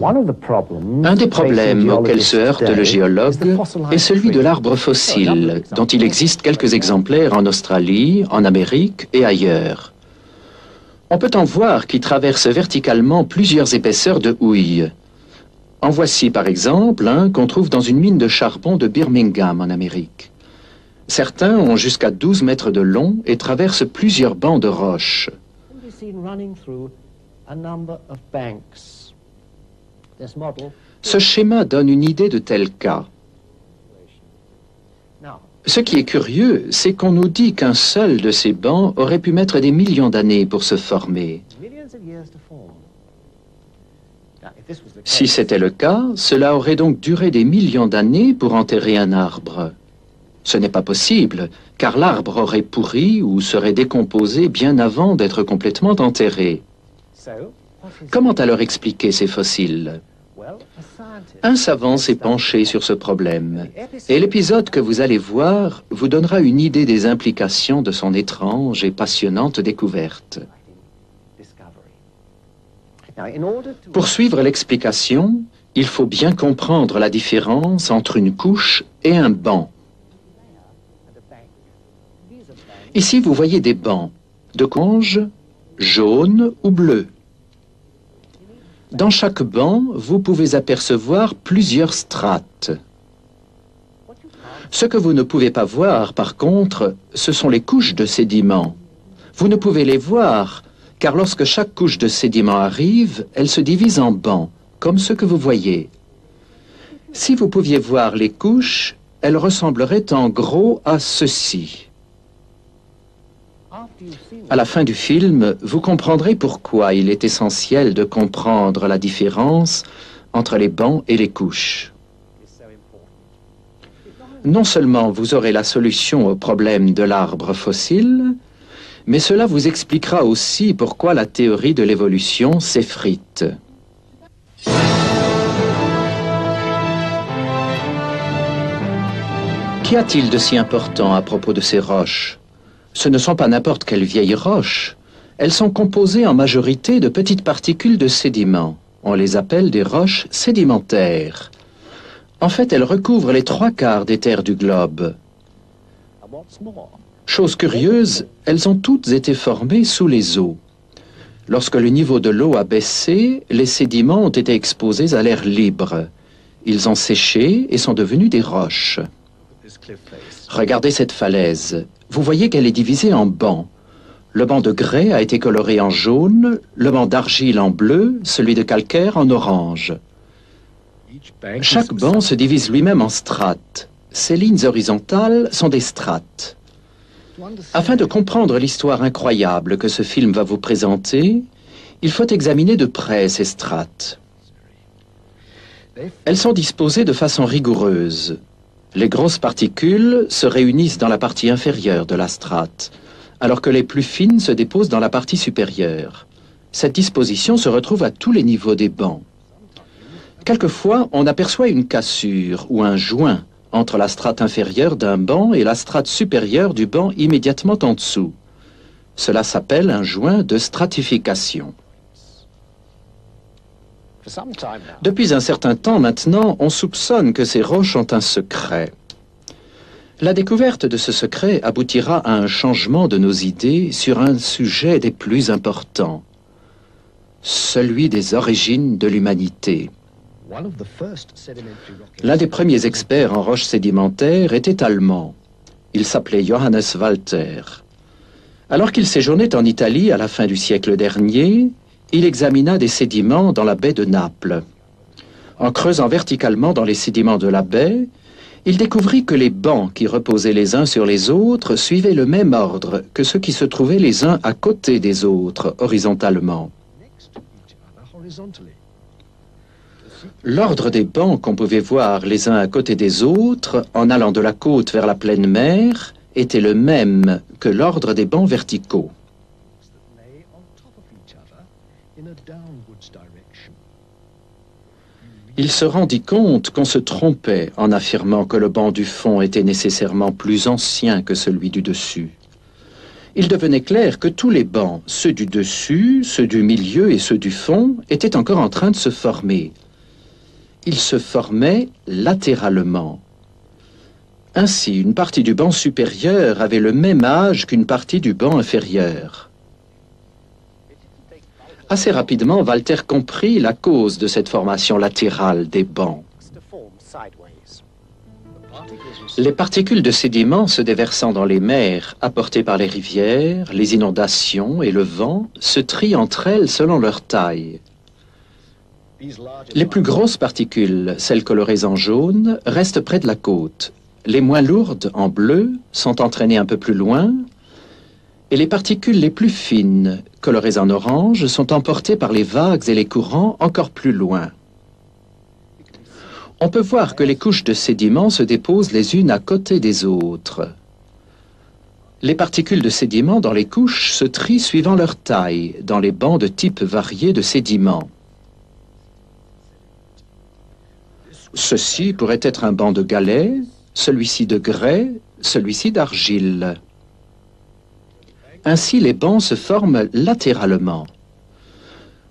Un des problèmes auxquels se heurte le géologue est celui de l'arbre fossile, dont il existe quelques exemplaires en Australie, en Amérique et ailleurs. On peut en voir qui traversent verticalement plusieurs épaisseurs de houille. En voici par exemple un qu'on trouve dans une mine de charbon de Birmingham en Amérique. Certains ont jusqu'à 12 mètres de long et traversent plusieurs bancs de roches. Ce schéma donne une idée de tel cas. Ce qui est curieux, c'est qu'on nous dit qu'un seul de ces bancs aurait pu mettre des millions d'années pour se former. Si c'était le cas, cela aurait donc duré des millions d'années pour enterrer un arbre. Ce n'est pas possible, car l'arbre aurait pourri ou serait décomposé bien avant d'être complètement enterré. Comment alors expliquer ces fossiles? Un savant s'est penché sur ce problème, et l'épisode que vous allez voir vous donnera une idée des implications de son étrange et passionnante découverte. Pour suivre l'explication, il faut bien comprendre la différence entre une couche et un banc. Ici, vous voyez des bancs de conge, jaune ou bleu. Dans chaque banc, vous pouvez apercevoir plusieurs strates. Ce que vous ne pouvez pas voir, par contre, ce sont les couches de sédiments. Vous ne pouvez les voir, car lorsque chaque couche de sédiments arrive, elle se divise en bancs, comme ce que vous voyez. Si vous pouviez voir les couches, elles ressembleraient en gros à ceci. À la fin du film, vous comprendrez pourquoi il est essentiel de comprendre la différence entre les bancs et les couches. Non seulement vous aurez la solution au problème de l'arbre fossile, mais cela vous expliquera aussi pourquoi la théorie de l'évolution s'effrite. Qu'y a-t-il de si important à propos de ces roches? Ce ne sont pas n'importe quelles vieilles roches. Elles sont composées en majorité de petites particules de sédiments. On les appelle des roches sédimentaires. En fait, elles recouvrent les 3/4 des terres du globe. Chose curieuse, elles ont toutes été formées sous les eaux. Lorsque le niveau de l'eau a baissé, les sédiments ont été exposés à l'air libre. Ils ont séché et sont devenus des roches. Regardez cette falaise. Vous voyez qu'elle est divisée en bancs. Le banc de grès a été coloré en jaune, le banc d'argile en bleu, celui de calcaire en orange. Chaque banc se divise lui-même en strates. Ces lignes horizontales sont des strates. Afin de comprendre l'histoire incroyable que ce film va vous présenter, il faut examiner de près ces strates. Elles sont disposées de façon rigoureuse. Les grosses particules se réunissent dans la partie inférieure de la strate, alors que les plus fines se déposent dans la partie supérieure. Cette disposition se retrouve à tous les niveaux des bancs. Quelquefois, on aperçoit une cassure ou un joint entre la strate inférieure d'un banc et la strate supérieure du banc immédiatement en dessous. Cela s'appelle un joint de stratification. Depuis un certain temps maintenant, on soupçonne que ces roches ont un secret. La découverte de ce secret aboutira à un changement de nos idées sur un sujet des plus importants, celui des origines de l'humanité. L'un des premiers experts en roches sédimentaires était allemand. Il s'appelait Johannes Walter. Alors qu'il séjournait en Italie à la fin du siècle dernier, il examina des sédiments dans la baie de Naples. En creusant verticalement dans les sédiments de la baie, il découvrit que les bancs qui reposaient les uns sur les autres suivaient le même ordre que ceux qui se trouvaient les uns à côté des autres, horizontalement. L'ordre des bancs qu'on pouvait voir les uns à côté des autres, en allant de la côte vers la pleine mer, était le même que l'ordre des bancs verticaux. Il se rendit compte qu'on se trompait en affirmant que le banc du fond était nécessairement plus ancien que celui du dessus. Il devenait clair que tous les bancs, ceux du dessus, ceux du milieu et ceux du fond, étaient encore en train de se former. ils se formaient latéralement. Ainsi, une partie du banc supérieur avait le même âge qu'une partie du banc inférieur. Assez rapidement, Walter comprit la cause de cette formation latérale des bancs. Les particules de sédiments se déversant dans les mers, apportées par les rivières, les inondations et le vent, se trient entre elles selon leur taille. Les plus grosses particules, celles colorées en jaune, restent près de la côte. Les moins lourdes, en bleu, sont entraînées un peu plus loin, et les particules les plus fines, colorées en orange, sont emportées par les vagues et les courants encore plus loin. On peut voir que les couches de sédiments se déposent les unes à côté des autres. Les particules de sédiments dans les couches se trient suivant leur taille, dans les bancs de types variés de sédiments. Ceci pourrait être un banc de galets, celui-ci de grès, celui-ci d'argile. Ainsi, les bancs se forment latéralement.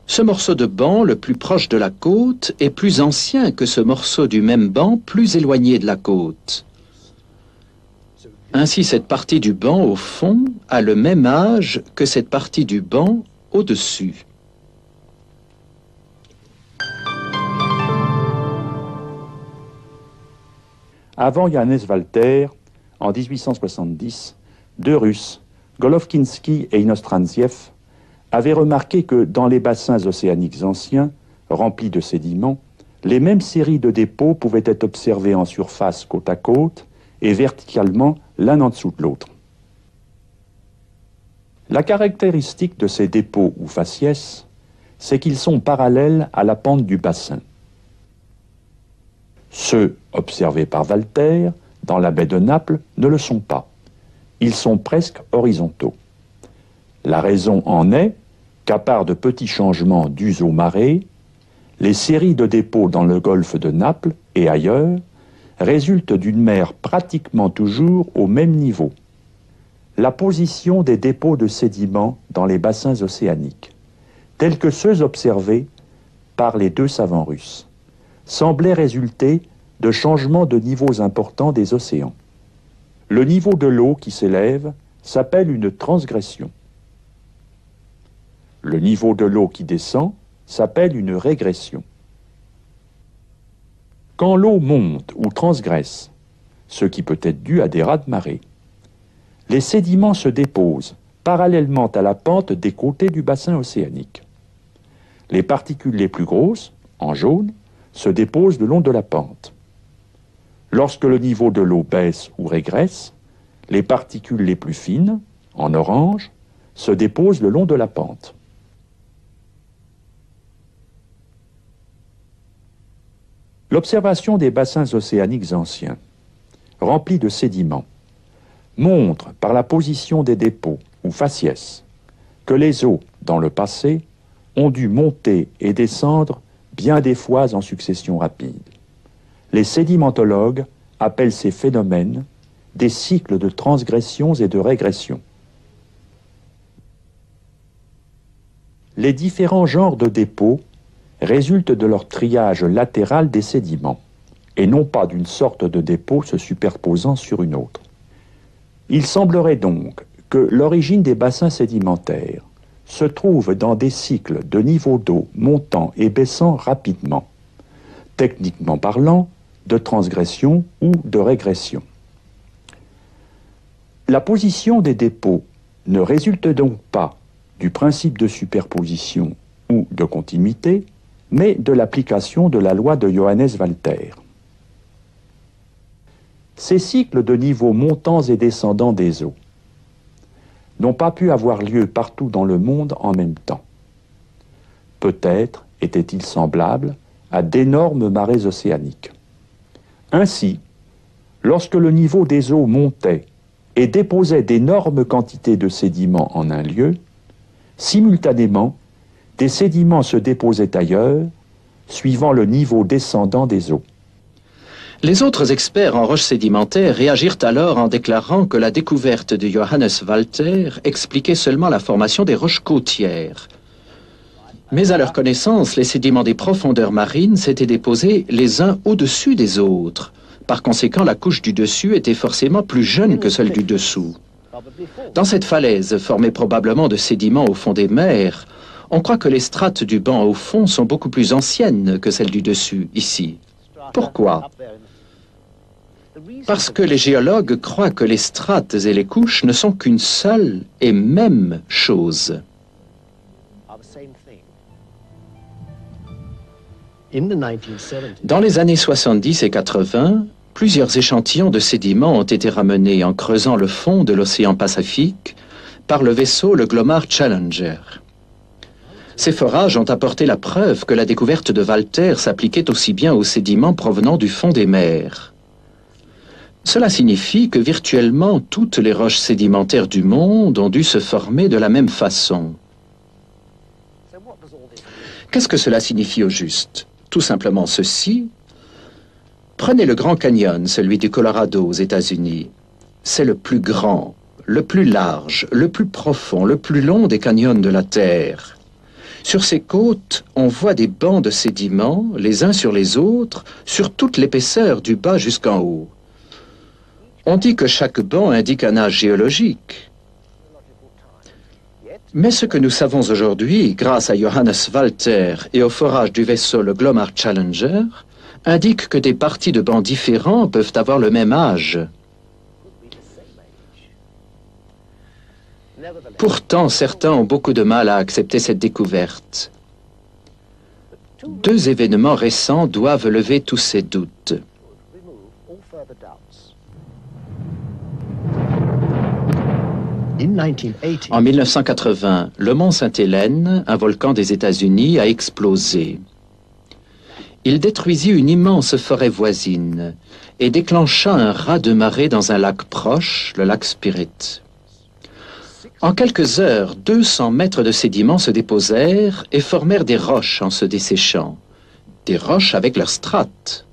Ce morceau de banc, le plus proche de la côte, est plus ancien que ce morceau du même banc plus éloigné de la côte. Ainsi, cette partie du banc au fond a le même âge que cette partie du banc au-dessus. Avant Johannes Walter, en 1870, deux Russes, Golovkinsky et Inostrantsiev, avaient remarqué que dans les bassins océaniques anciens, remplis de sédiments, les mêmes séries de dépôts pouvaient être observées en surface côte à côte et verticalement l'un en dessous de l'autre. La caractéristique de ces dépôts ou faciès, c'est qu'ils sont parallèles à la pente du bassin. Ceux observés par Walter dans la baie de Naples ne le sont pas. Ils sont presque horizontaux. La raison en est qu'à part de petits changements dus aux marées, les séries de dépôts dans le golfe de Naples et ailleurs résultent d'une mer pratiquement toujours au même niveau. La position des dépôts de sédiments dans les bassins océaniques, tels que ceux observés par les deux savants russes, semblait résulter de changements de niveaux importants des océans. Le niveau de l'eau qui s'élève s'appelle une transgression. Le niveau de l'eau qui descend s'appelle une régression. Quand l'eau monte ou transgresse, ce qui peut être dû à des raz-de-marée, les sédiments se déposent parallèlement à la pente des côtés du bassin océanique. Les particules les plus grosses, en jaune, se déposent le long de la pente. Lorsque le niveau de l'eau baisse ou régresse, les particules les plus fines, en orange, se déposent le long de la pente. L'observation des bassins océaniques anciens, remplis de sédiments, montre par la position des dépôts ou faciès que les eaux, dans le passé, ont dû monter et descendre bien des fois en succession rapide. Les sédimentologues appellent ces phénomènes des cycles de transgressions et de régressions. Les différents genres de dépôts résultent de leur triage latéral des sédiments, et non pas d'une sorte de dépôt se superposant sur une autre. Il semblerait donc que l'origine des bassins sédimentaires se trouve dans des cycles de niveau d'eau montant et baissant rapidement, techniquement parlant, de transgression ou de régression. La position des dépôts ne résulte donc pas du principe de superposition ou de continuité, mais de l'application de la loi de Johannes Walter. Ces cycles de niveaux montants et descendants des eaux n'ont pas pu avoir lieu partout dans le monde en même temps. Peut-être étaient-ils semblables à d'énormes marées océaniques. Ainsi, lorsque le niveau des eaux montait et déposait d'énormes quantités de sédiments en un lieu, simultanément, des sédiments se déposaient ailleurs, suivant le niveau descendant des eaux. Les autres experts en roches sédimentaires réagirent alors en déclarant que la découverte de Johannes Walter expliquait seulement la formation des roches côtières. Mais à leur connaissance, les sédiments des profondeurs marines s'étaient déposés les uns au-dessus des autres. Par conséquent, la couche du dessus était forcément plus jeune que celle du dessous. Dans cette falaise, formée probablement de sédiments au fond des mers, on croit que les strates du banc au fond sont beaucoup plus anciennes que celles du dessus, ici. Pourquoi? Parce que les géologues croient que les strates et les couches ne sont qu'une seule et même chose. Dans les années 70 et 80, plusieurs échantillons de sédiments ont été ramenés en creusant le fond de l'océan Pacifique par le vaisseau le Glomar Challenger. Ces forages ont apporté la preuve que la découverte de Walter s'appliquait aussi bien aux sédiments provenant du fond des mers. Cela signifie que virtuellement toutes les roches sédimentaires du monde ont dû se former de la même façon. Qu'est-ce que cela signifie au juste? Tout simplement ceci. Prenez le Grand Canyon, celui du Colorado aux États-Unis. C'est le plus grand, le plus large, le plus profond, le plus long des canyons de la Terre. Sur ces côtes, on voit des bancs de sédiments, les uns sur les autres, sur toute l'épaisseur du bas jusqu'en haut. On dit que chaque banc indique un âge géologique. Mais ce que nous savons aujourd'hui, grâce à Johannes Walter et au forage du vaisseau le Glomar Challenger, indique que des parties de bancs différents peuvent avoir le même âge. Pourtant, certains ont beaucoup de mal à accepter cette découverte. Deux événements récents doivent lever tous ces doutes. En 1980, le mont Sainte-Hélène, un volcan des États-Unis, a explosé. Il détruisit une immense forêt voisine et déclencha un raz-de-marée dans un lac proche, le lac Spirit. En quelques heures, 200 mètres de sédiments se déposèrent et formèrent des roches en se desséchant. Des roches avec leurs strates.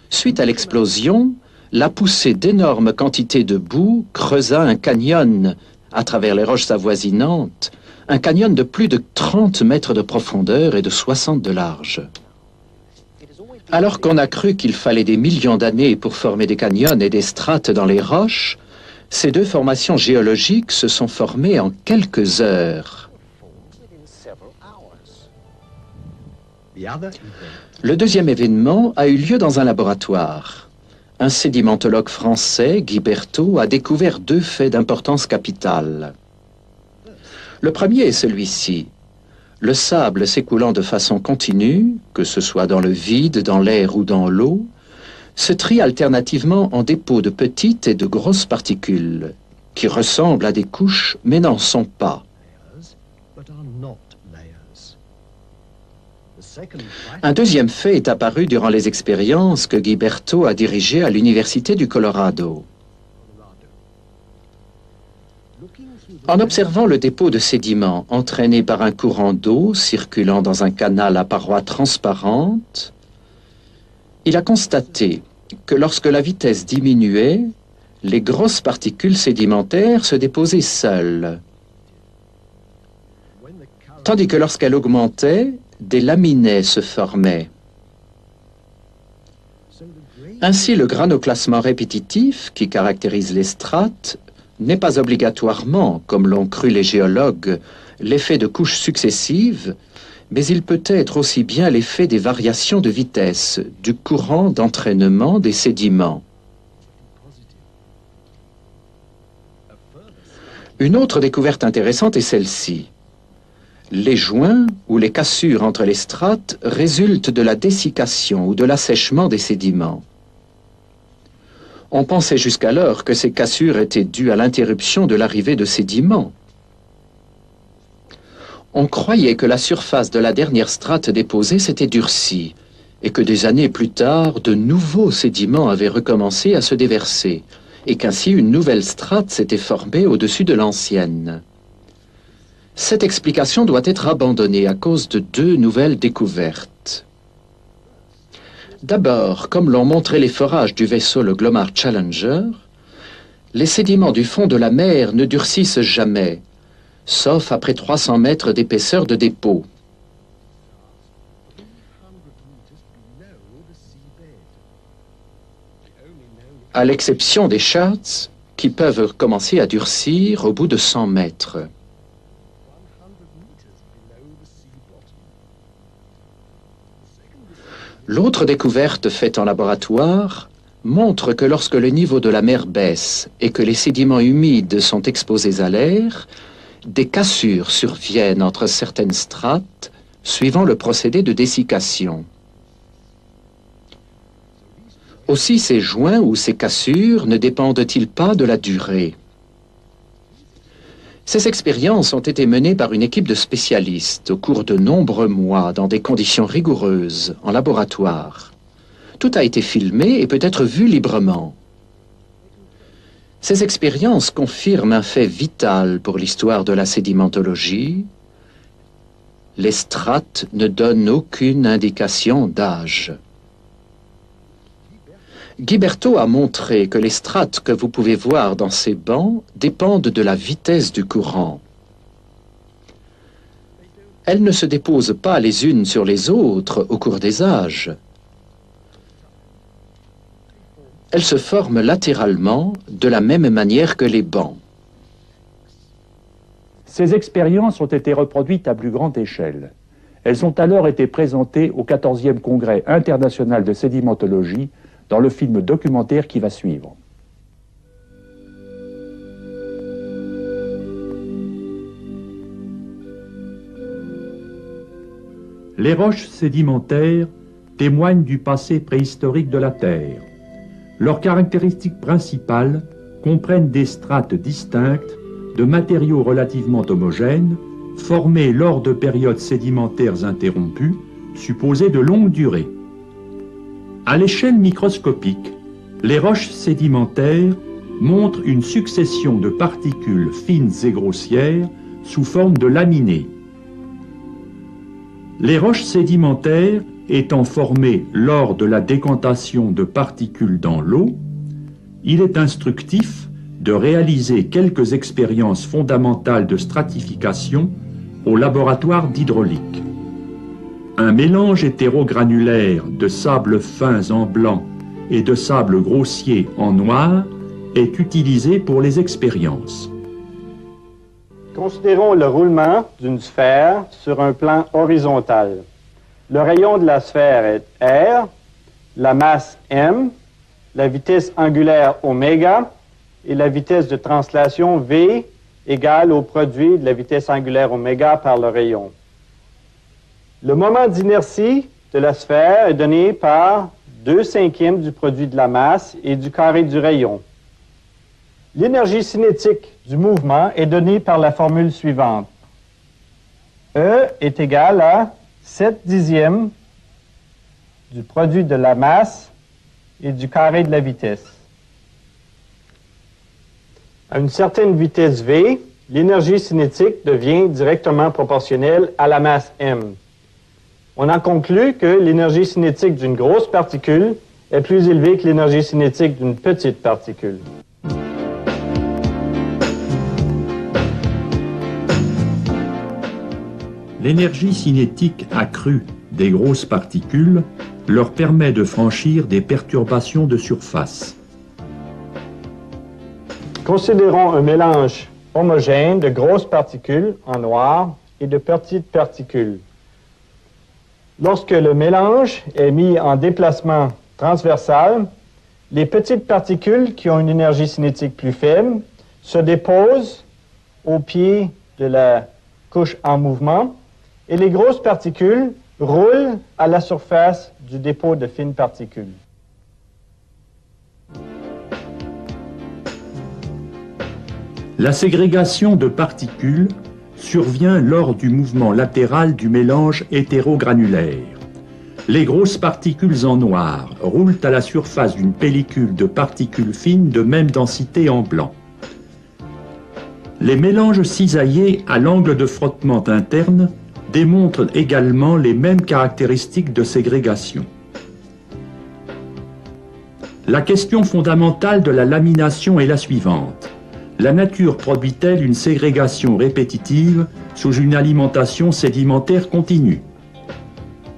Suite à l'explosion, la poussée d'énormes quantités de boue creusa un canyon à travers les roches avoisinantes, un canyon de plus de 30 mètres de profondeur et de 60 de large. Alors qu'on a cru qu'il fallait des millions d'années pour former des canyons et des strates dans les roches, ces deux formations géologiques se sont formées en quelques heures. Le deuxième événement a eu lieu dans un laboratoire. Un sédimentologue français, Guy Berthaud, a découvert deux faits d'importance capitale. Le premier est celui-ci. Le sable s'écoulant de façon continue, que ce soit dans le vide, dans l'air ou dans l'eau, se trie alternativement en dépôts de petites et de grosses particules, qui ressemblent à des couches mais n'en sont pas. Un deuxième fait est apparu durant les expériences que Guy Berthaud a dirigées à l'Université du Colorado. En observant le dépôt de sédiments entraîné par un courant d'eau circulant dans un canal à parois transparentes, il a constaté que lorsque la vitesse diminuait, les grosses particules sédimentaires se déposaient seules, tandis que lorsqu'elle augmentait, des laminets se formaient. Ainsi, le granoclassement répétitif qui caractérise les strates n'est pas obligatoirement, comme l'ont cru les géologues, l'effet de couches successives, mais il peut être aussi bien l'effet des variations de vitesse, du courant d'entraînement des sédiments. Une autre découverte intéressante est celle-ci. Les joints ou les cassures entre les strates résultent de la dessiccation ou de l'assèchement des sédiments. On pensait jusqu'alors que ces cassures étaient dues à l'interruption de l'arrivée de sédiments. On croyait que la surface de la dernière strate déposée s'était durcie et que des années plus tard, de nouveaux sédiments avaient recommencé à se déverser et qu'ainsi une nouvelle strate s'était formée au-dessus de l'ancienne. Cette explication doit être abandonnée à cause de deux nouvelles découvertes. D'abord, comme l'ont montré les forages du vaisseau le Glomar Challenger, les sédiments du fond de la mer ne durcissent jamais, sauf après 300 mètres d'épaisseur de dépôt. À l'exception des charts qui peuvent commencer à durcir au bout de 100 mètres. L'autre découverte faite en laboratoire montre que lorsque le niveau de la mer baisse et que les sédiments humides sont exposés à l'air, des cassures surviennent entre certaines strates suivant le procédé de dessiccation. Aussi ces joints ou ces cassures ne dépendent-ils pas de la durée? Ces expériences ont été menées par une équipe de spécialistes au cours de nombreux mois dans des conditions rigoureuses, en laboratoire. Tout a été filmé et peut être vu librement. Ces expériences confirment un fait vital pour l'histoire de la sédimentologie. Les strates ne donnent aucune indication d'âge. Guy Berthaud a montré que les strates que vous pouvez voir dans ces bancs dépendent de la vitesse du courant. Elles ne se déposent pas les unes sur les autres au cours des âges. Elles se forment latéralement de la même manière que les bancs. Ces expériences ont été reproduites à plus grande échelle. Elles ont alors été présentées au 14e Congrès international de sédimentologie dans le film documentaire qui va suivre. Les roches sédimentaires témoignent du passé préhistorique de la Terre. Leurs caractéristiques principales comprennent des strates distinctes de matériaux relativement homogènes, formés lors de périodes sédimentaires interrompues, supposées de longue durée. À l'échelle microscopique, les roches sédimentaires montrent une succession de particules fines et grossières sous forme de laminées. Les roches sédimentaires étant formées lors de la décantation de particules dans l'eau, il est instructif de réaliser quelques expériences fondamentales de stratification au laboratoire d'hydraulique. Un mélange hétérogranulaire de sables fins en blanc et de sables grossiers en noir est utilisé pour les expériences. Considérons le roulement d'une sphère sur un plan horizontal. Le rayon de la sphère est R, la masse M, la vitesse angulaire oméga et la vitesse de translation V égale au produit de la vitesse angulaire oméga par le rayon. Le moment d'inertie de la sphère est donné par 2/5 du produit de la masse et du carré du rayon. L'énergie cinétique du mouvement est donnée par la formule suivante. E est égal à 7/10 du produit de la masse et du carré de la vitesse. À une certaine vitesse V, l'énergie cinétique devient directement proportionnelle à la masse M. On en conclut que l'énergie cinétique d'une grosse particule est plus élevée que l'énergie cinétique d'une petite particule. L'énergie cinétique accrue des grosses particules leur permet de franchir des perturbations de surface. Considérons un mélange homogène de grosses particules en noir et de petites particules. Lorsque le mélange est mis en déplacement transversal, les petites particules qui ont une énergie cinétique plus faible se déposent au pied de la couche en mouvement et les grosses particules roulent à la surface du dépôt de fines particules. La ségrégation de particules survient lors du mouvement latéral du mélange hétérogranulaire. Les grosses particules en noir roulent à la surface d'une pellicule de particules fines de même densité en blanc. Les mélanges cisaillés à l'angle de frottement interne démontrent également les mêmes caractéristiques de ségrégation. La question fondamentale de la lamination est la suivante. La nature produit-elle une ségrégation répétitive sous une alimentation sédimentaire continue?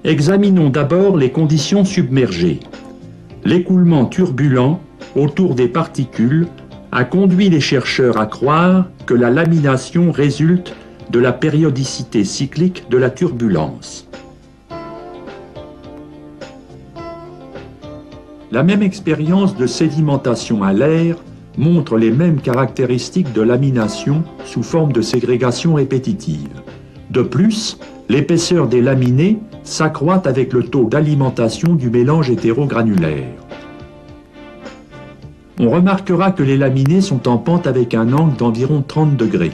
Examinons d'abord les conditions submergées. L'écoulement turbulent autour des particules a conduit les chercheurs à croire que la lamination résulte de la périodicité cyclique de la turbulence. La même expérience de sédimentation à l'air montre les mêmes caractéristiques de lamination sous forme de ségrégation répétitive. De plus, l'épaisseur des laminés s'accroît avec le taux d'alimentation du mélange hétérogranulaire. On remarquera que les laminés sont en pente avec un angle d'environ 30 degrés.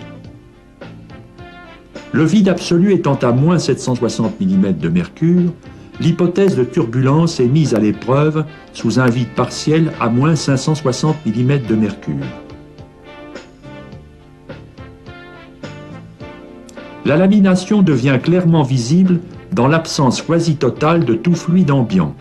Le vide absolu étant à moins 760 mm de mercure, l'hypothèse de turbulence est mise à l'épreuve sous un vide partiel à moins 560 mm de mercure. La lamination devient clairement visible dans l'absence quasi totale de tout fluide ambiant.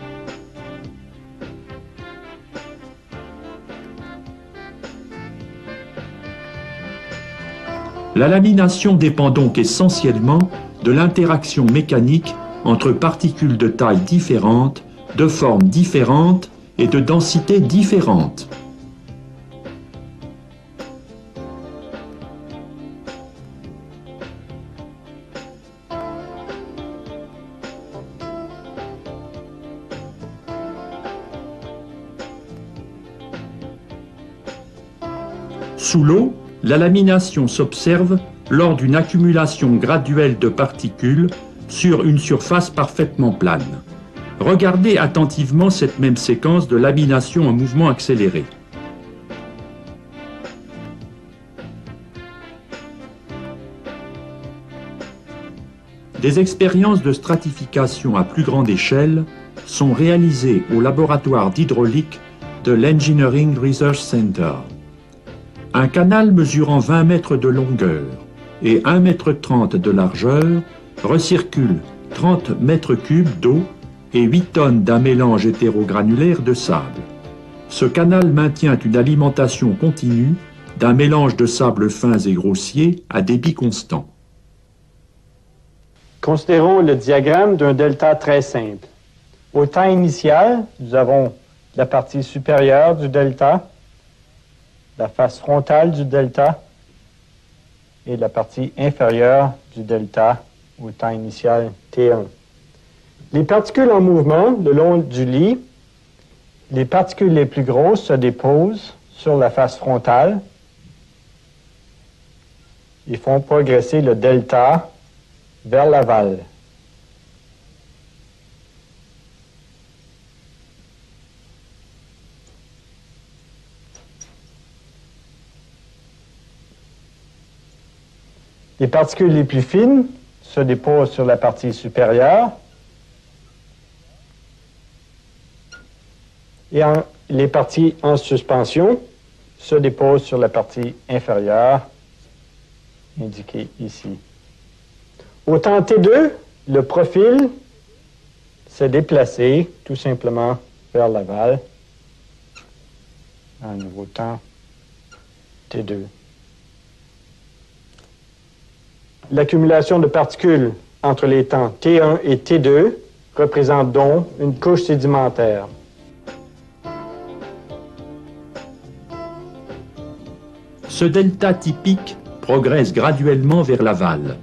La lamination dépend donc essentiellement de l'interaction mécanique entre particules de tailles différentes, de formes différentes et de densités différentes. Sous l'eau, la lamination s'observe lors d'une accumulation graduelle de particules sur une surface parfaitement plane. Regardez attentivement cette même séquence de lamination en mouvement accéléré. Des expériences de stratification à plus grande échelle sont réalisées au laboratoire d'hydraulique de l'Engineering Research Center. Un canal mesurant 20 mètres de longueur et 1,30 m de largeur recircule 30 mètres cubes d'eau et 8 tonnes d'un mélange hétérogranulaire de sable. Ce canal maintient une alimentation continue d'un mélange de sables fins et grossiers à débit constant. Considérons le diagramme d'un delta très simple. Au temps initial, nous avons la partie supérieure du delta, la face frontale du delta et la partie inférieure du delta au temps initial T1. Les particules en mouvement le long du lit, les particules les plus grosses se déposent sur la face frontale et font progresser le delta vers l'aval. Les particules les plus fines se déposent sur la partie supérieure et les parties en suspension se déposent sur la partie inférieure, indiquée ici. Au temps T2, le profil s'est déplacé tout simplement vers l'aval. Un nouveau temps T2. L'accumulation de particules entre les temps T1 et T2 représente donc une couche sédimentaire. Ce delta typique progresse graduellement vers l'aval.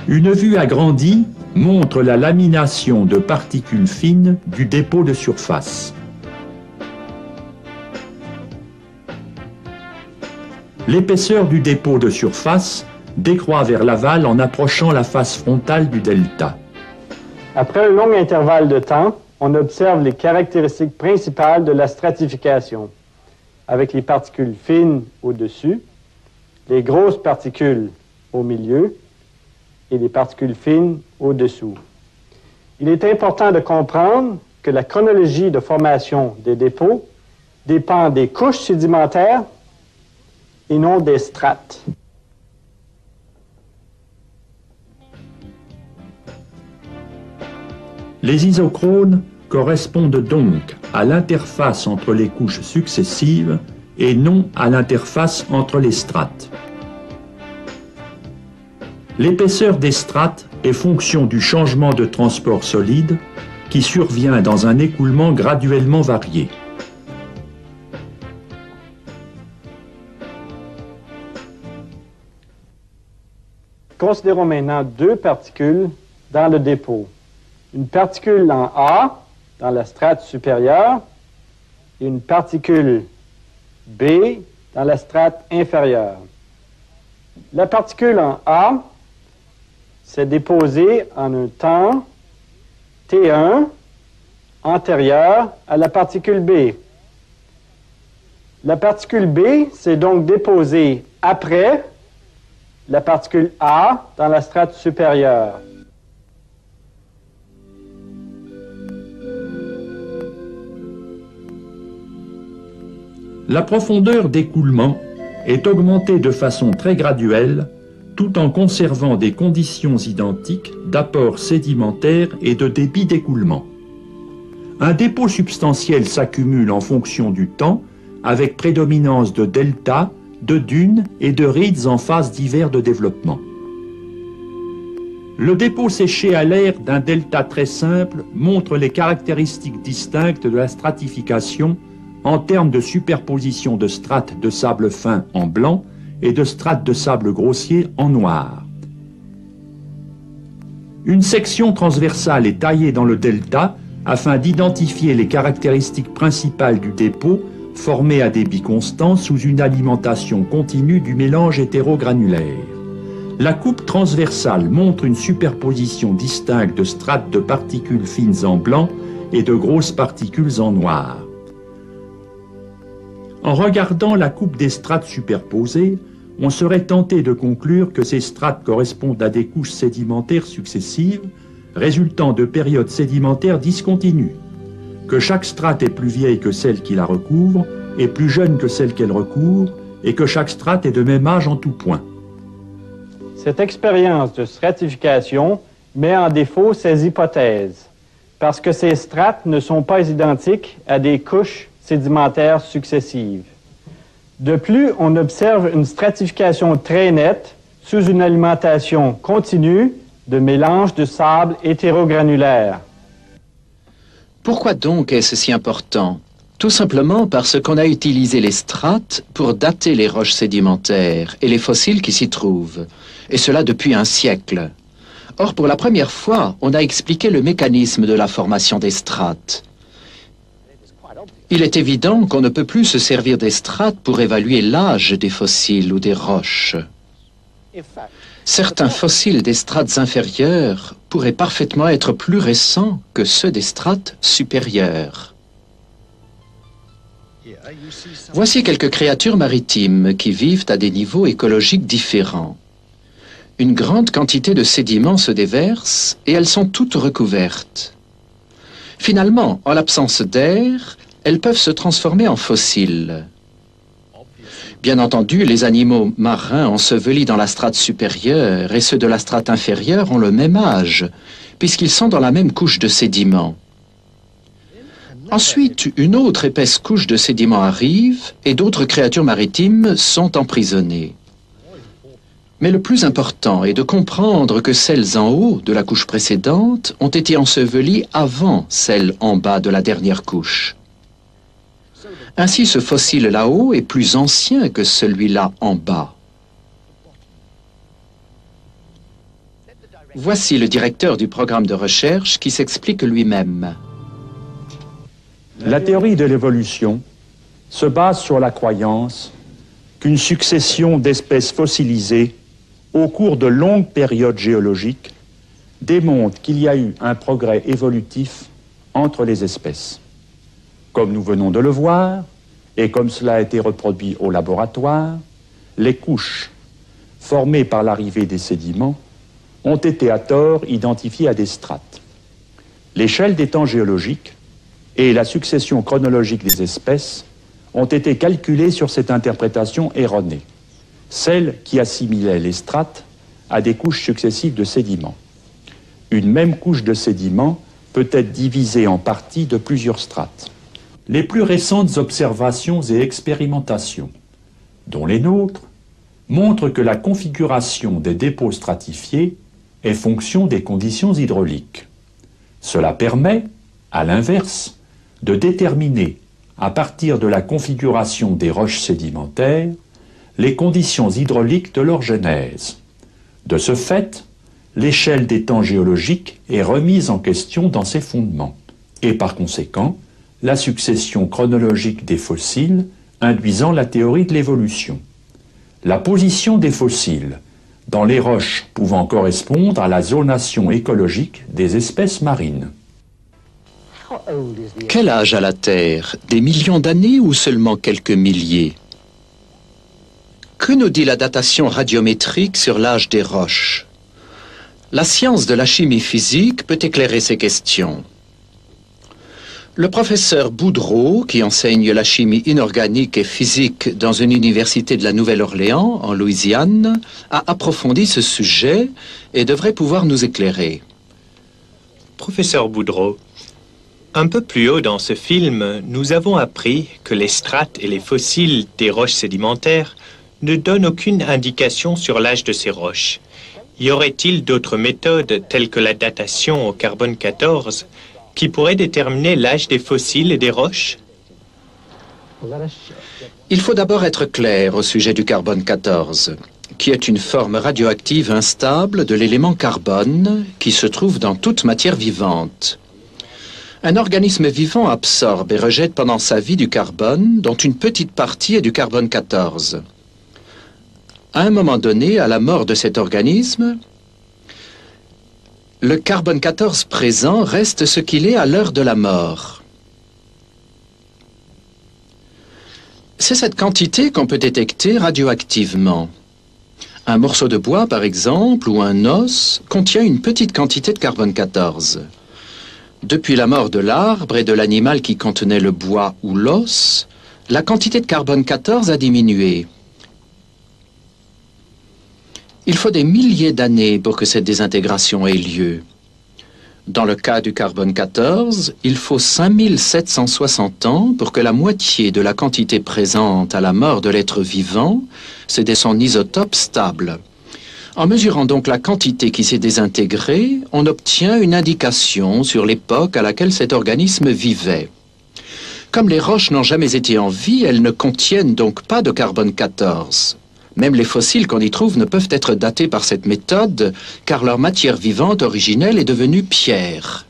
Une vue agrandie montre la lamination de particules fines du dépôt de surface. L'épaisseur du dépôt de surface décroît vers l'aval en approchant la face frontale du delta. Après un long intervalle de temps, on observe les caractéristiques principales de la stratification, avec les particules fines au-dessus, les grosses particules au milieu et les particules fines au-dessous. Il est important de comprendre que la chronologie de formation des dépôts dépend des couches sédimentaires et non des strates. Les isochrones correspondent donc à l'interface entre les couches successives et non à l'interface entre les strates. L'épaisseur des strates est fonction du changement de transport solide qui survient dans un écoulement graduellement varié. Considérons maintenant deux particules dans le dépôt. Une particule en A, dans la strate supérieure, et une particule B, dans la strate inférieure. La particule en A s'est déposée en un temps T1 antérieur à la particule B. La particule B s'est donc déposée après la particule A dans la strate supérieure. La profondeur d'écoulement est augmentée de façon très graduelle, tout en conservant des conditions identiques d'apport sédimentaire et de débit d'écoulement. Un dépôt substantiel s'accumule en fonction du temps, avec prédominance de delta, de dunes et de rides en phases divers de développement. Le dépôt séché à l'air d'un delta très simple montre les caractéristiques distinctes de la stratification en termes de superposition de strates de sable fin en blanc et de strates de sable grossier en noir. Une section transversale est taillée dans le delta afin d'identifier les caractéristiques principales du dépôt formé à débit constant sous une alimentation continue du mélange hétérogranulaire. La coupe transversale montre une superposition distincte de strates de particules fines en blanc et de grosses particules en noir. En regardant la coupe des strates superposées, on serait tenté de conclure que ces strates correspondent à des couches sédimentaires successives, résultant de périodes sédimentaires discontinues, que chaque strate est plus vieille que celle qui la recouvre, et plus jeune que celle qu'elle recouvre, et que chaque strate est de même âge en tout point. Cette expérience de stratification met en défaut ces hypothèses, parce que ces strates ne sont pas identiques à des couches sédimentaires successives. De plus, on observe une stratification très nette sous une alimentation continue de mélange de sable hétérogranulaire. Pourquoi donc est-ce si important? Tout simplement parce qu'on a utilisé les strates pour dater les roches sédimentaires et les fossiles qui s'y trouvent, et cela depuis un siècle. Or, pour la première fois, on a expliqué le mécanisme de la formation des strates. Il est évident qu'on ne peut plus se servir des strates pour évaluer l'âge des fossiles ou des roches. Certains fossiles des strates inférieures pourraient parfaitement être plus récents que ceux des strates supérieures. Voici quelques créatures maritimes qui vivent à des niveaux écologiques différents. Une grande quantité de sédiments se déverse et elles sont toutes recouvertes. Finalement, en l'absence d'air, elles peuvent se transformer en fossiles. Bien entendu, les animaux marins ensevelis dans la strate supérieure et ceux de la strate inférieure ont le même âge, puisqu'ils sont dans la même couche de sédiments. Ensuite, une autre épaisse couche de sédiments arrive et d'autres créatures maritimes sont emprisonnées. Mais le plus important est de comprendre que celles en haut de la couche précédente ont été ensevelies avant celles en bas de la dernière couche. Ainsi, ce fossile là-haut est plus ancien que celui-là en bas. Voici le directeur du programme de recherche qui s'explique lui-même. La théorie de l'évolution se base sur la croyance qu'une succession d'espèces fossilisées au cours de longues périodes géologiques démontre qu'il y a eu un progrès évolutif entre les espèces. Comme nous venons de le voir, et comme cela a été reproduit au laboratoire, les couches formées par l'arrivée des sédiments ont été à tort identifiées à des strates. L'échelle des temps géologiques et la succession chronologique des espèces ont été calculées sur cette interprétation erronée, celle qui assimilait les strates à des couches successives de sédiments. Une même couche de sédiments peut être divisée en parties de plusieurs strates. les plus récentes observations et expérimentations, dont les nôtres, montrent que la configuration des dépôts stratifiés est fonction des conditions hydrauliques. Cela permet, à l'inverse, de déterminer, à partir de la configuration des roches sédimentaires, les conditions hydrauliques de leur genèse. De ce fait, l'échelle des temps géologiques est remise en question dans ses fondements, et par conséquent, la succession chronologique des fossiles induisant la théorie de l'évolution. La position des fossiles dans les roches pouvant correspondre à la zonation écologique des espèces marines. Quel âge a la Terre? Des millions d'années ou seulement quelques milliers? Que nous dit la datation radiométrique sur l'âge des roches? La science de la chimie physique peut éclairer ces questions. Le professeur Boudreau, qui enseigne la chimie inorganique et physique dans une université de la Nouvelle-Orléans, en Louisiane, a approfondi ce sujet et devrait pouvoir nous éclairer. Professeur Boudreau, un peu plus haut dans ce film, nous avons appris que les strates et les fossiles des roches sédimentaires ne donnent aucune indication sur l'âge de ces roches. Y aurait-il d'autres méthodes, telles que la datation au carbone 14, qui pourraient déterminer l'âge des fossiles et des roches? Il faut d'abord être clair au sujet du carbone 14, qui est une forme radioactive instable de l'élément carbone qui se trouve dans toute matière vivante. Un organisme vivant absorbe et rejette pendant sa vie du carbone, dont une petite partie est du carbone 14. À un moment donné, à la mort de cet organisme, le carbone 14 présent reste ce qu'il est à l'heure de la mort. C'est cette quantité qu'on peut détecter radioactivement. Un morceau de bois, par exemple, ou un os, contient une petite quantité de carbone 14. Depuis la mort de l'arbre et de l'animal qui contenait le bois ou l'os, la quantité de carbone 14 a diminué. Il faut des milliers d'années pour que cette désintégration ait lieu. Dans le cas du carbone 14, il faut 5760 ans pour que la moitié de la quantité présente à la mort de l'être vivant se dé son isotope stable. En mesurant donc la quantité qui s'est désintégrée, on obtient une indication sur l'époque à laquelle cet organisme vivait. Comme les roches n'ont jamais été en vie, elles ne contiennent donc pas de carbone 14. Même les fossiles qu'on y trouve ne peuvent être datés par cette méthode, car leur matière vivante originelle est devenue pierre.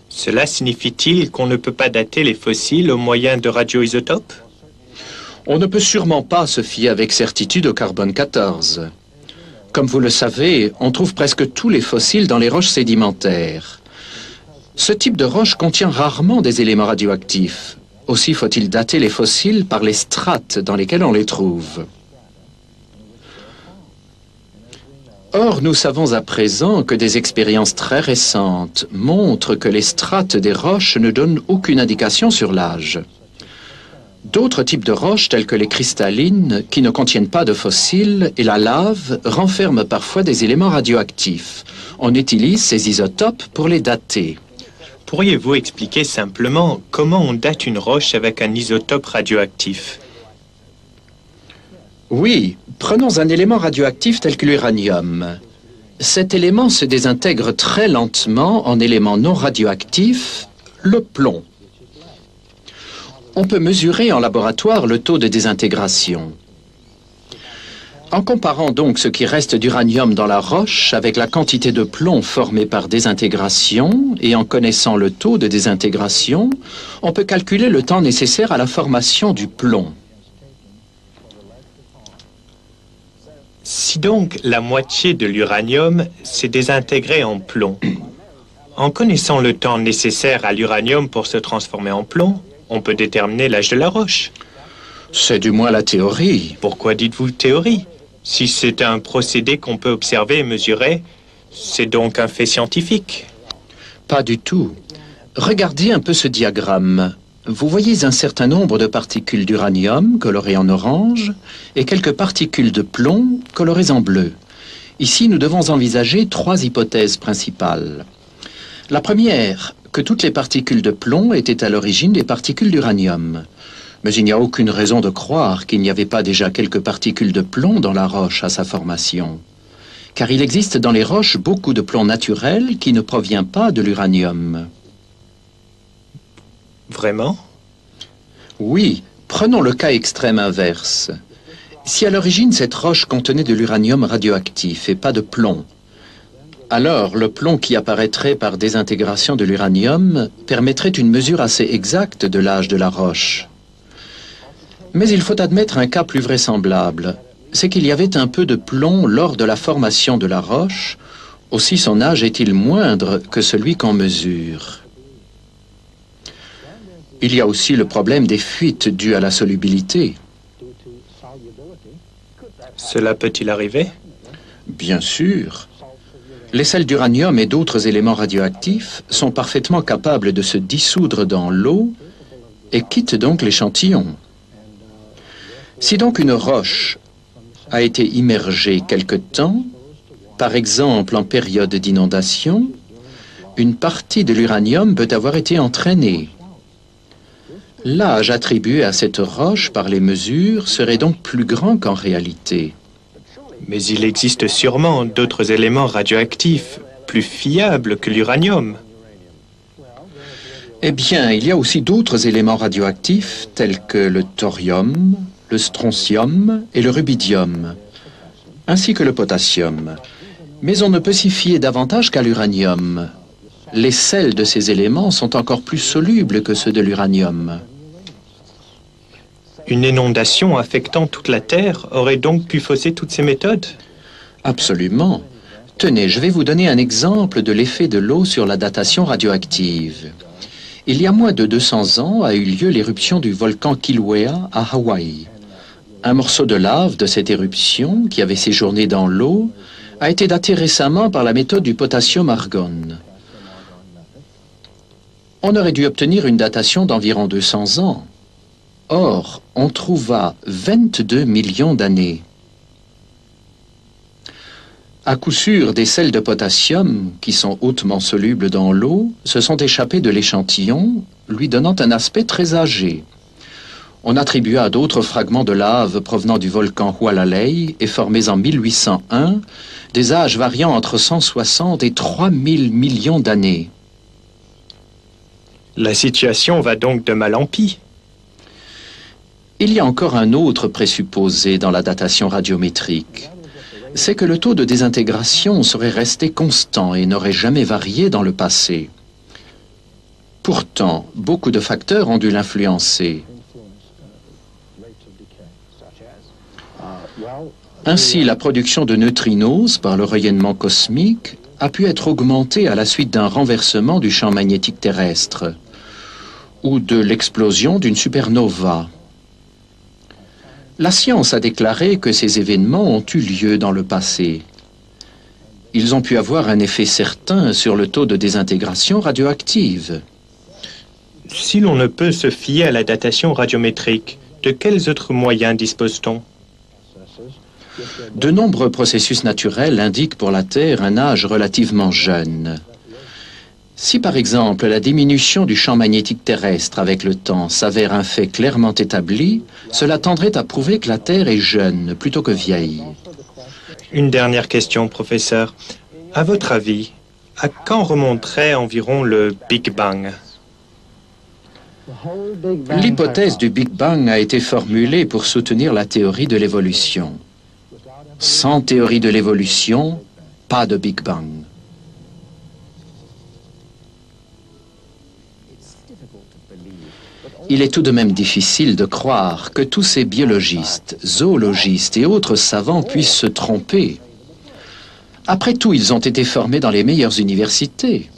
Cela signifie-t-il qu'on ne peut pas dater les fossiles au moyen de radioisotopes? On ne peut sûrement pas se fier avec certitude au carbone 14. Comme vous le savez, on trouve presque tous les fossiles dans les roches sédimentaires. Ce type de roche contient rarement des éléments radioactifs. Aussi faut-il dater les fossiles par les strates dans lesquelles on les trouve. Or, nous savons à présent que des expériences très récentes montrent que les strates des roches ne donnent aucune indication sur l'âge. D'autres types de roches, telles que les cristallines, qui ne contiennent pas de fossiles, et la lave, renferment parfois des éléments radioactifs. On utilise ces isotopes pour les dater. Pourriez-vous expliquer simplement comment on date une roche avec un isotope radioactif? Oui, prenons un élément radioactif tel que l'uranium. Cet élément se désintègre très lentement en élément non radioactif, le plomb. On peut mesurer en laboratoire le taux de désintégration. En comparant donc ce qui reste d'uranium dans la roche avec la quantité de plomb formée par désintégration et en connaissant le taux de désintégration, on peut calculer le temps nécessaire à la formation du plomb. Si donc la moitié de l'uranium s'est désintégrée en plomb, en connaissant le temps nécessaire à l'uranium pour se transformer en plomb, on peut déterminer l'âge de la roche. C'est du moins la théorie. Pourquoi dites-vous théorie? Si c'est un procédé qu'on peut observer et mesurer, c'est donc un fait scientifique. Pas du tout. Regardez un peu ce diagramme. Vous voyez un certain nombre de particules d'uranium colorées en orange et quelques particules de plomb colorées en bleu. Ici, nous devons envisager trois hypothèses principales. La première que toutes les particules de plomb étaient à l'origine des particules d'uranium. Mais il n'y a aucune raison de croire qu'il n'y avait pas déjà quelques particules de plomb dans la roche à sa formation. Car il existe dans les roches beaucoup de plomb naturel qui ne provient pas de l'uranium. Vraiment? Oui, prenons le cas extrême inverse. Si à l'origine cette roche contenait de l'uranium radioactif et pas de plomb, alors le plomb qui apparaîtrait par désintégration de l'uranium permettrait une mesure assez exacte de l'âge de la roche. Mais il faut admettre un cas plus vraisemblable, c'est qu'il y avait un peu de plomb lors de la formation de la roche, aussi son âge est-il moindre que celui qu'on mesure. Il y a aussi le problème des fuites dues à la solubilité. Cela peut-il arriver? Bien sûr. Les sels d'uranium et d'autres éléments radioactifs sont parfaitement capables de se dissoudre dans l'eau et quittent donc l'échantillon. Si donc une roche a été immergée quelque temps, par exemple en période d'inondation, une partie de l'uranium peut avoir été entraînée. L'âge attribué à cette roche par les mesures serait donc plus grand qu'en réalité. Mais il existe sûrement d'autres éléments radioactifs plus fiables que l'uranium. Eh bien, il y a aussi d'autres éléments radioactifs tels que le thorium, le strontium et le rubidium, ainsi que le potassium. Mais on ne peut s'y fier davantage qu'à l'uranium. Les sels de ces éléments sont encore plus solubles que ceux de l'uranium. Une inondation affectant toute la Terre aurait donc pu fausser toutes ces méthodes? Absolument. Tenez, je vais vous donner un exemple de l'effet de l'eau sur la datation radioactive. Il y a moins de 200 ans a eu lieu l'éruption du volcan Kilauea à Hawaï. Un morceau de lave de cette éruption, qui avait séjourné dans l'eau, a été daté récemment par la méthode du potassium-argon. On aurait dû obtenir une datation d'environ 200 ans. Or, on trouva 22 millions d'années. À coup sûr, des sels de potassium, qui sont hautement solubles dans l'eau, se sont échappés de l'échantillon, lui donnant un aspect très âgé. On attribua à d'autres fragments de lave provenant du volcan Hualalai et formés en 1801, des âges variant entre 160 et 3000 millions d'années. La situation va donc de mal en pis. Il y a encore un autre présupposé dans la datation radiométrique. C'est que le taux de désintégration serait resté constant et n'aurait jamais varié dans le passé. Pourtant, beaucoup de facteurs ont dû l'influencer. Ainsi, la production de neutrinos par le rayonnement cosmique a pu être augmentée à la suite d'un renversement du champ magnétique terrestre ou de l'explosion d'une supernova. La science a déclaré que ces événements ont eu lieu dans le passé. Ils ont pu avoir un effet certain sur le taux de désintégration radioactive. Si l'on ne peut se fier à la datation radiométrique, de quels autres moyens dispose-t-on? De nombreux processus naturels indiquent pour la Terre un âge relativement jeune. Si par exemple la diminution du champ magnétique terrestre avec le temps s'avère un fait clairement établi, cela tendrait à prouver que la Terre est jeune plutôt que vieille. Une dernière question, professeur. À votre avis, à quand remonterait environ le Big Bang? L'hypothèse du Big Bang a été formulée pour soutenir la théorie de l'évolution. Sans théorie de l'évolution, pas de Big Bang. Il est tout de même difficile de croire que tous ces biologistes, zoologistes et autres savants puissent se tromper. Après tout, ils ont été formés dans les meilleures universités.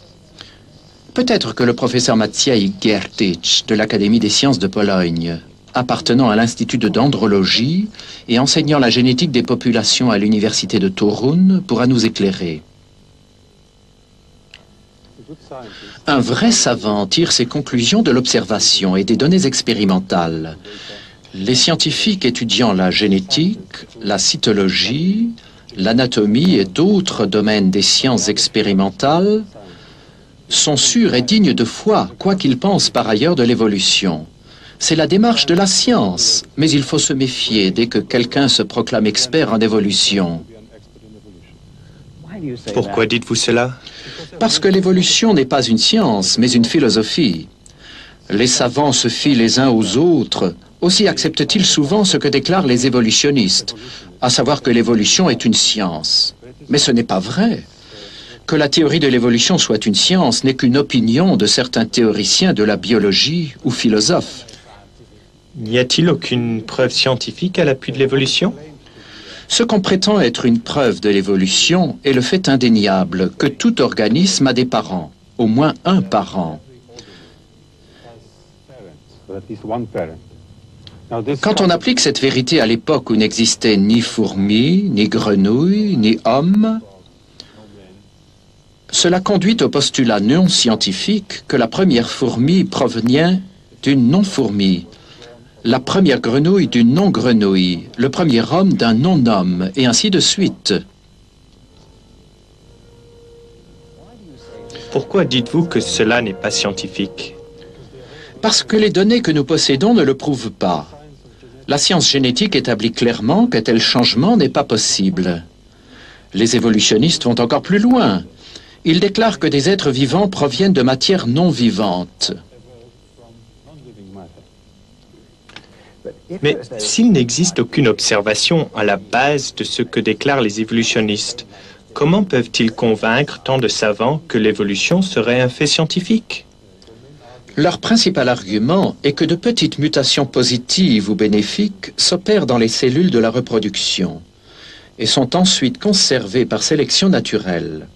Peut-être que le professeur Maciej Giertych de l'Académie des sciences de Pologne, appartenant à l'Institut de dendrologie et enseignant la génétique des populations à l'université de Torun, pourra nous éclairer. Un vrai savant tire ses conclusions de l'observation et des données expérimentales. Les scientifiques étudiant la génétique, la cytologie, l'anatomie et d'autres domaines des sciences expérimentales sont sûrs et dignes de foi, quoi qu'ils pensent par ailleurs de l'évolution. C'est la démarche de la science, mais il faut se méfier dès que quelqu'un se proclame expert en évolution. Pourquoi dites-vous cela? Parce que l'évolution n'est pas une science, mais une philosophie. Les savants se fient les uns aux autres, aussi acceptent-ils souvent ce que déclarent les évolutionnistes, à savoir que l'évolution est une science. Mais ce n'est pas vrai. Que la théorie de l'évolution soit une science n'est qu'une opinion de certains théoriciens de la biologie ou philosophes. N'y a-t-il aucune preuve scientifique à l'appui de l'évolution? Ce qu'on prétend être une preuve de l'évolution est le fait indéniable que tout organisme a des parents, au moins un parent. Quand on applique cette vérité à l'époque où n'existaient ni fourmis, ni grenouilles, ni hommes, cela conduit au postulat non scientifique que la première fourmi provenait d'une non-fourmi, la première grenouille d'une non-grenouille, le premier homme d'un non-homme, et ainsi de suite. Pourquoi dites-vous que cela n'est pas scientifique? Parce que les données que nous possédons ne le prouvent pas. La science génétique établit clairement qu'un tel changement n'est pas possible. Les évolutionnistes vont encore plus loin. Ils déclarent que des êtres vivants proviennent de matière non vivante. Mais s'il n'existe aucune observation à la base de ce que déclarent les évolutionnistes, comment peuvent-ils convaincre tant de savants que l'évolution serait un fait scientifique? Leur principal argument est que de petites mutations positives ou bénéfiques s'opèrent dans les cellules de la reproduction et sont ensuite conservées par sélection naturelle.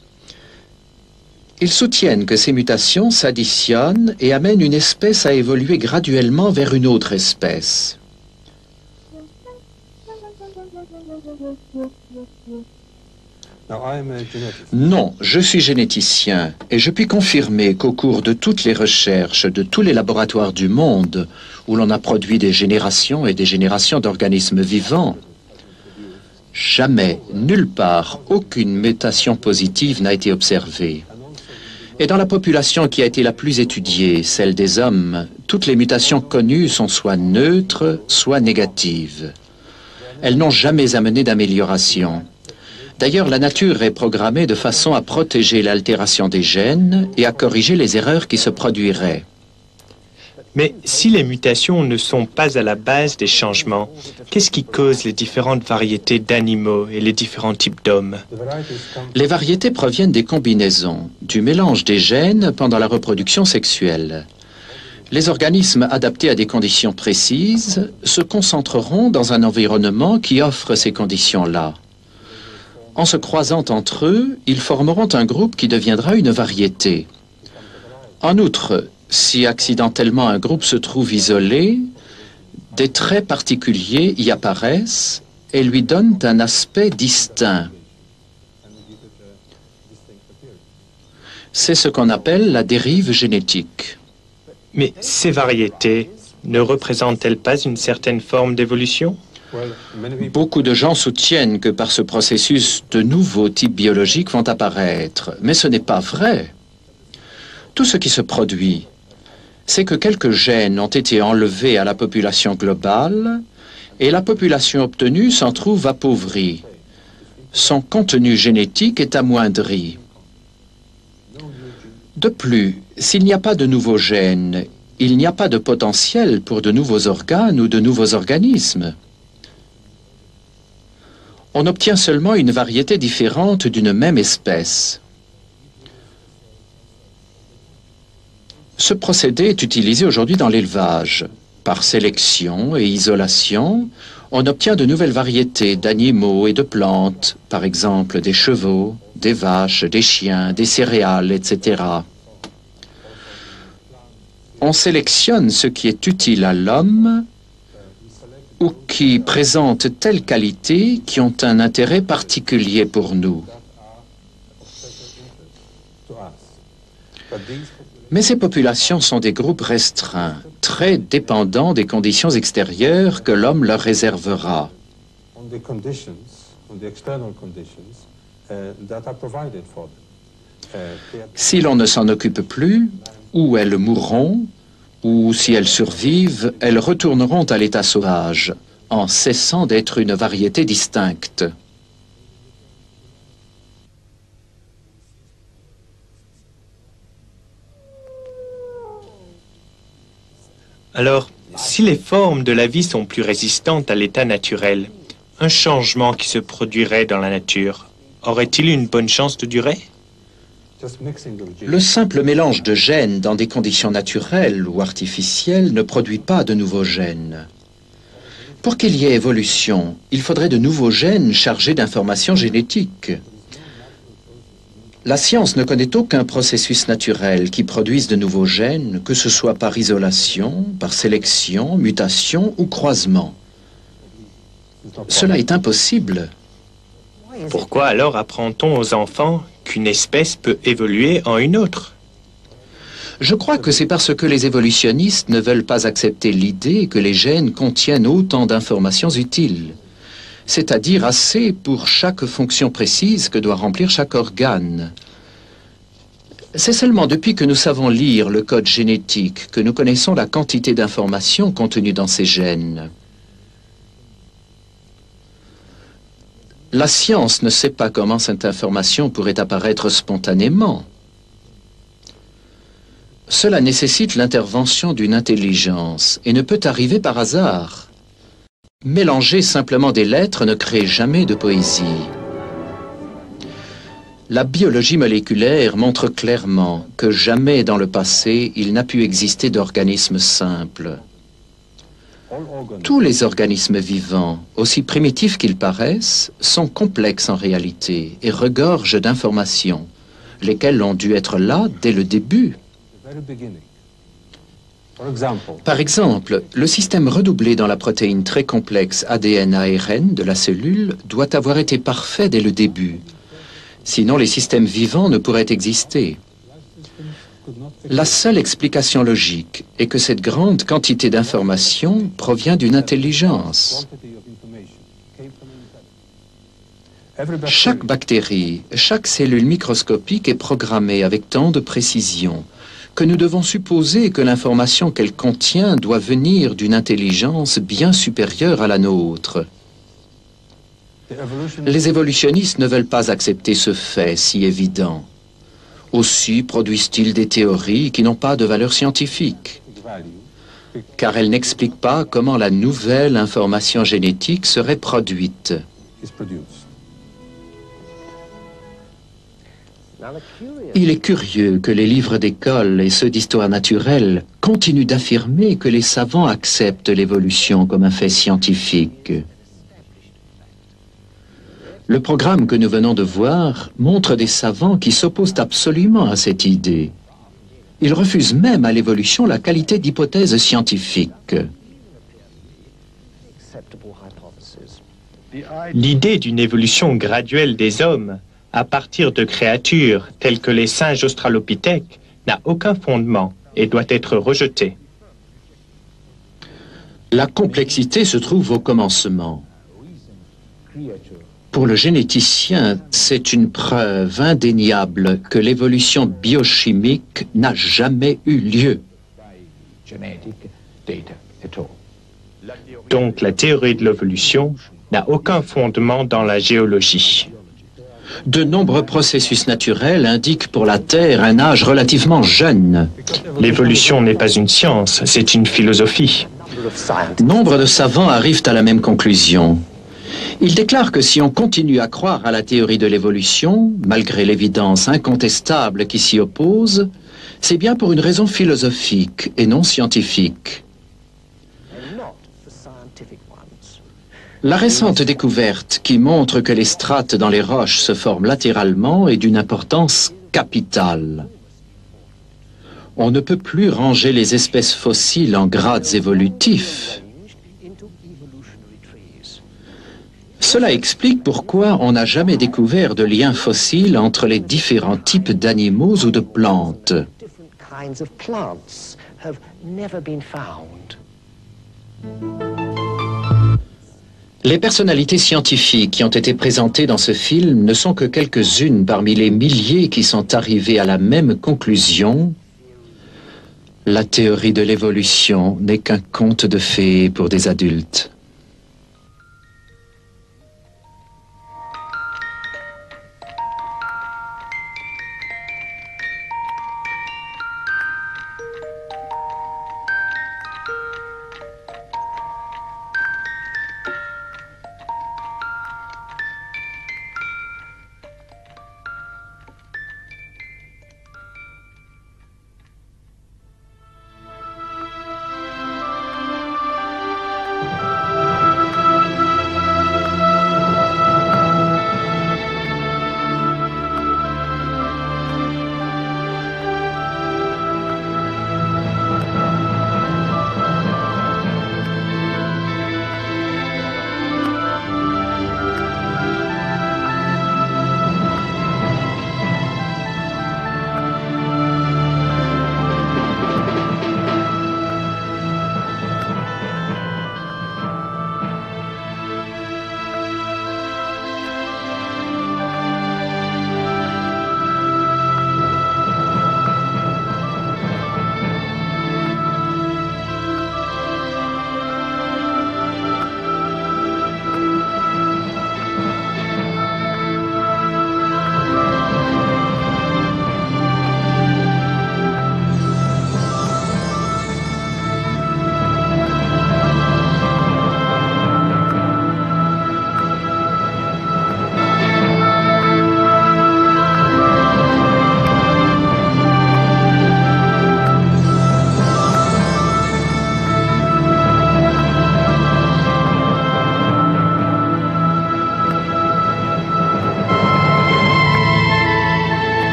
Ils soutiennent que ces mutations s'additionnent et amènent une espèce à évoluer graduellement vers une autre espèce. Non, je suis généticien et je puis confirmer qu'au cours de toutes les recherches de tous les laboratoires du monde où l'on a produit des générations et des générations d'organismes vivants, jamais, nulle part, aucune mutation positive n'a été observée. Et dans la population qui a été la plus étudiée, celle des hommes, toutes les mutations connues sont soit neutres, soit négatives. Elles n'ont jamais amené d'amélioration. D'ailleurs, la nature est programmée de façon à protéger l'altération des gènes et à corriger les erreurs qui se produiraient. Mais si les mutations ne sont pas à la base des changements, qu'est-ce qui cause les différentes variétés d'animaux et les différents types d'hommes? Les variétés proviennent des combinaisons, du mélange des gènes pendant la reproduction sexuelle. Les organismes adaptés à des conditions précises se concentreront dans un environnement qui offre ces conditions-là. En se croisant entre eux, ils formeront un groupe qui deviendra une variété. En outre, si accidentellement un groupe se trouve isolé, des traits particuliers y apparaissent et lui donnent un aspect distinct. C'est ce qu'on appelle la dérive génétique. Mais ces variétés ne représentent-elles pas une certaine forme d'évolution? Beaucoup de gens soutiennent que par ce processus, de nouveaux types biologiques vont apparaître, mais ce n'est pas vrai. Tout ce qui se produit, c'est que quelques gènes ont été enlevés à la population globale et la population obtenue s'en trouve appauvrie. Son contenu génétique est amoindri. De plus, s'il n'y a pas de nouveaux gènes, il n'y a pas de potentiel pour de nouveaux organes ou de nouveaux organismes. On obtient seulement une variété différente d'une même espèce. Ce procédé est utilisé aujourd'hui dans l'élevage. Par sélection et isolation, on obtient de nouvelles variétés d'animaux et de plantes, par exemple des chevaux, des vaches, des chiens, des céréales, etc. On sélectionne ce qui est utile à l'homme ou qui présentent telles qualités qui ont un intérêt particulier pour nous. Mais ces populations sont des groupes restreints, très dépendants des conditions extérieures que l'homme leur réservera. Si l'on ne s'en occupe plus, ou elles mourront, ou si elles survivent, elles retourneront à l'état sauvage, en cessant d'être une variété distincte. Alors, si les formes de la vie sont plus résistantes à l'état naturel, un changement qui se produirait dans la nature, aurait-il une bonne chance de durer? Le simple mélange de gènes dans des conditions naturelles ou artificielles ne produit pas de nouveaux gènes. Pour qu'il y ait évolution, il faudrait de nouveaux gènes chargés d'informations génétiques. La science ne connaît aucun processus naturel qui produise de nouveaux gènes, que ce soit par isolation, par sélection, mutation ou croisement. Cela est impossible. Pourquoi alors apprend-on aux enfants qu'une espèce peut évoluer en une autre? Je crois que c'est parce que les évolutionnistes ne veulent pas accepter l'idée que les gènes contiennent autant d'informations utiles, c'est-à-dire assez pour chaque fonction précise que doit remplir chaque organe. C'est seulement depuis que nous savons lire le code génétique que nous connaissons la quantité d'informations contenues dans ces gènes. La science ne sait pas comment cette information pourrait apparaître spontanément. Cela nécessite l'intervention d'une intelligence et ne peut arriver par hasard. Mélanger simplement des lettres ne crée jamais de poésie. La biologie moléculaire montre clairement que jamais dans le passé il n'a pu exister d'organisme simple. Tous les organismes vivants, aussi primitifs qu'ils paraissent, sont complexes en réalité et regorgent d'informations, lesquelles ont dû être là dès le début. Par exemple, le système redoublé dans la protéine très complexe ADN-ARN de la cellule doit avoir été parfait dès le début. Sinon, les systèmes vivants ne pourraient exister. La seule explication logique est que cette grande quantité d'informations provient d'une intelligence. Chaque bactérie, chaque cellule microscopique est programmée avec tant de précision que nous devons supposer que l'information qu'elle contient doit venir d'une intelligence bien supérieure à la nôtre. Les évolutionnistes ne veulent pas accepter ce fait si évident. Aussi produisent-ils des théories qui n'ont pas de valeur scientifique, car elles n'expliquent pas comment la nouvelle information génétique serait produite. Il est curieux que les livres d'école et ceux d'histoire naturelle continuent d'affirmer que les savants acceptent l'évolution comme un fait scientifique. Le programme que nous venons de voir montre des savants qui s'opposent absolument à cette idée. Ils refusent même à l'évolution la qualité d'hypothèse scientifique. L'idée d'une évolution graduelle des hommes à partir de créatures telles que les singes australopithèques n'a aucun fondement et doit être rejetée. La complexité se trouve au commencement. Pour le généticien, c'est une preuve indéniable que l'évolution biochimique n'a jamais eu lieu. Donc la théorie de l'évolution n'a aucun fondement dans la géologie. De nombreux processus naturels indiquent pour la Terre un âge relativement jeune. L'évolution n'est pas une science, c'est une philosophie. Nombre de savants arrivent à la même conclusion. Ils déclarent que si on continue à croire à la théorie de l'évolution, malgré l'évidence incontestable qui s'y oppose, c'est bien pour une raison philosophique et non scientifique. La récente découverte qui montre que les strates dans les roches se forment latéralement est d'une importance capitale. On ne peut plus ranger les espèces fossiles en grades évolutifs. Cela explique pourquoi on n'a jamais découvert de lien fossile entre les différents types d'animaux ou de plantes. Les personnalités scientifiques qui ont été présentées dans ce film ne sont que quelques-unes parmi les milliers qui sont arrivées à la même conclusion. La théorie de l'évolution n'est qu'un conte de fées pour des adultes.